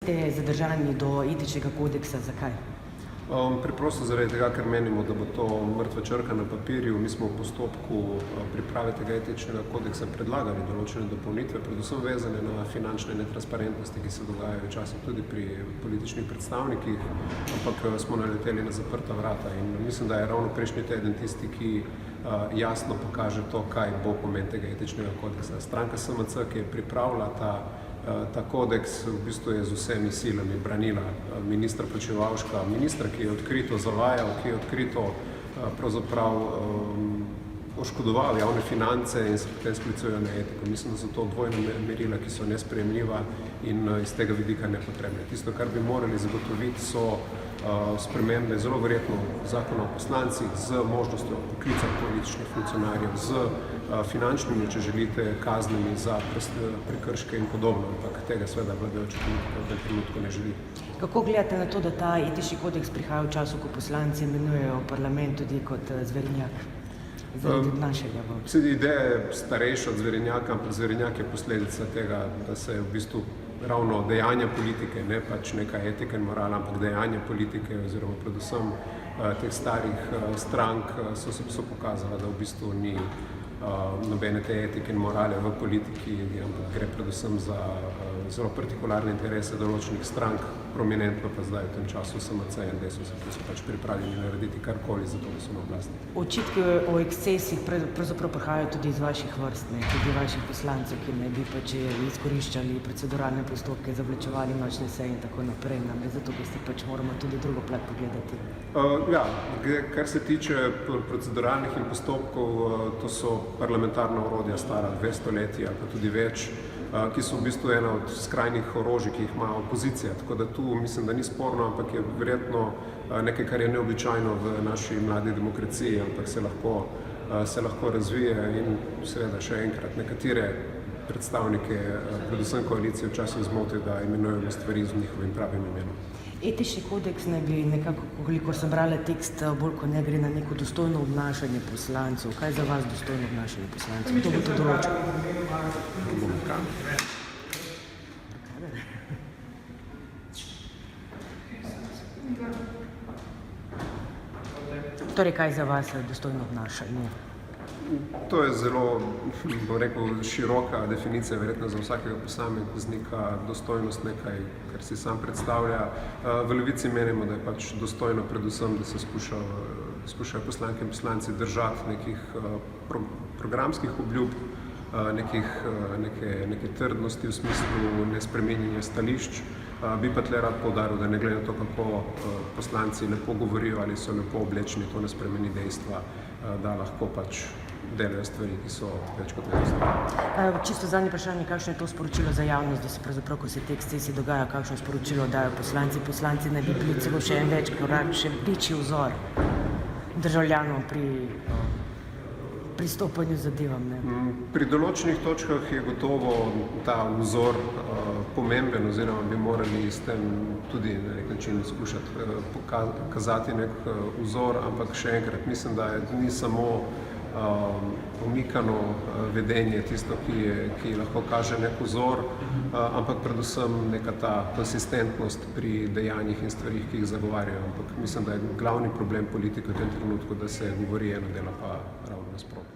Ste zadržani do etičnega kodeksa, zakaj? Preprosto zaradi tega, ker menimo, da bo to mrtva črka na papirju. Mi smo v postopku priprave tega etičnega kodeksa predlagali določene dopolnitve, predvsem vezane na finančne netransparentnosti, ki se dogajajo včasih tudi pri političnih predstavnikih, ampak smo naleteli na zaprta vrata in mislim, da je ravno prejšnji teden tisti, ki jasno pokaže to, kaj bo pomen tega etičnega kodeksa. Stranka SMC, ki je pripravila ta kodeks, v bistvu je z vsemi silami branila ministra Počivalška, ministra, ki je odkrito zavajal, ki je odkrito pravzaprav oškodoval javne finance in se potem sklicujejo na etiko. Mislim, da so to dvojna merila, ki so nesprejemljiva in iz tega vidika nepotrebne. Tisto, kar bi morali zagotoviti, so spremembe zelo verjetno zakona o poslancih z možnostjo poklica političnih funkcionarjev, z finančnimi, če želite, kaznimi za prekrške in podobno, ampak tega seveda vladajoča politika v tem trenutku ne želi. Kako gledate na to, da ta etični kodeks prihaja v času, ko poslanci imenujejo parlament tudi kot zverinjak? Ideja je starejša od zverinjaka, ampak zverinjak je posledica tega, da se v bistvu ravno dejanja politike, ne pač neka etika in morala, ampak dejanja politike oziroma predvsem teh starih strank so pokazala, da v bistvu ni nobene te etike in morale v politiki, ampak gre predvsem za zelo partikularne interese določenih strank, prominentno pa zdaj v tem času SMC in Desus, ki so pač pripravljeni narediti karkoli za to, da so na oblasti. Očitki o ekscesih pravzaprav prihajajo tudi iz vaših vrst, tudi vaših poslancev, ki ne bi pač izkoriščali proceduralne postopke, zavlačevali nočne seje in tako naprej, zato ker si pač moramo tudi drugo plat pogledati. Ja, kar se tiče proceduralnih in postopkov, to so parlamentarna orodja stara 200 leti ali pa tudi več, ki so v bistvu ena od skrajnih orožij, ki jih ima opozicija. Tako da tu mislim, da ni sporno, ampak je verjetno nekaj, kar je neobičajno v naši mladi demokraciji, ampak se lahko razvije in seveda še enkrat nekatere predstavnike, predvsem koalicije, včasih zmoti, da imenujemo stvari z njihovim pravim imenom. Etični kodeks naj bi nekako, kolikor sem brala tekst, bolj kot ne gre na neko dostojno obnašanje poslancev. Kaj je za vas dostojno obnašanje poslancev? Kdo bo to določil? Torej, kaj je za vas dostojno obnašanje? To je zelo, bom rekel, široka definicija, verjetno za vsakega posameznika dostojnost nekaj, kar si sam predstavlja. V Levici menimo, da je pač dostojno predvsem, da se skušajo poslanke in poslanci držati nekih programskih obljub, neke trdnosti v smislu nespremenjanja stališč. Bi pa tle rad poudaril, da ne glede na to, kako poslanci lepo govorijo ali so lepo oblečeni, to ne spremeni dejstva, da lahko pač delajo stvari, ki so več kot enostavne. Čisto zadnje vprašanje, kakšno je to sporočilo za javnost, da se pravzaprav, ko se te ekscesi dogajajo, kakšno sporočilo dajo poslanci? Poslanci naj bi bili celo še en več korak, še večji vzor državljanom pri pristopanju zadevam. Pri določenih točkah je gotovo ta vzor pomemben oziroma bi morali s tem tudi na nek način skušati pokazati nek vzor, ampak še enkrat mislim, da ni samo omikano vedenje tisto, ki lahko kaže nek vzor, ampak predvsem neka ta konsistentnost pri dejanjih in stvarih, ki jih zagovarjajo. Ampak mislim, da je glavni problem politike v tem trenutku, da se govori eno, dela pa ravno nasprotno.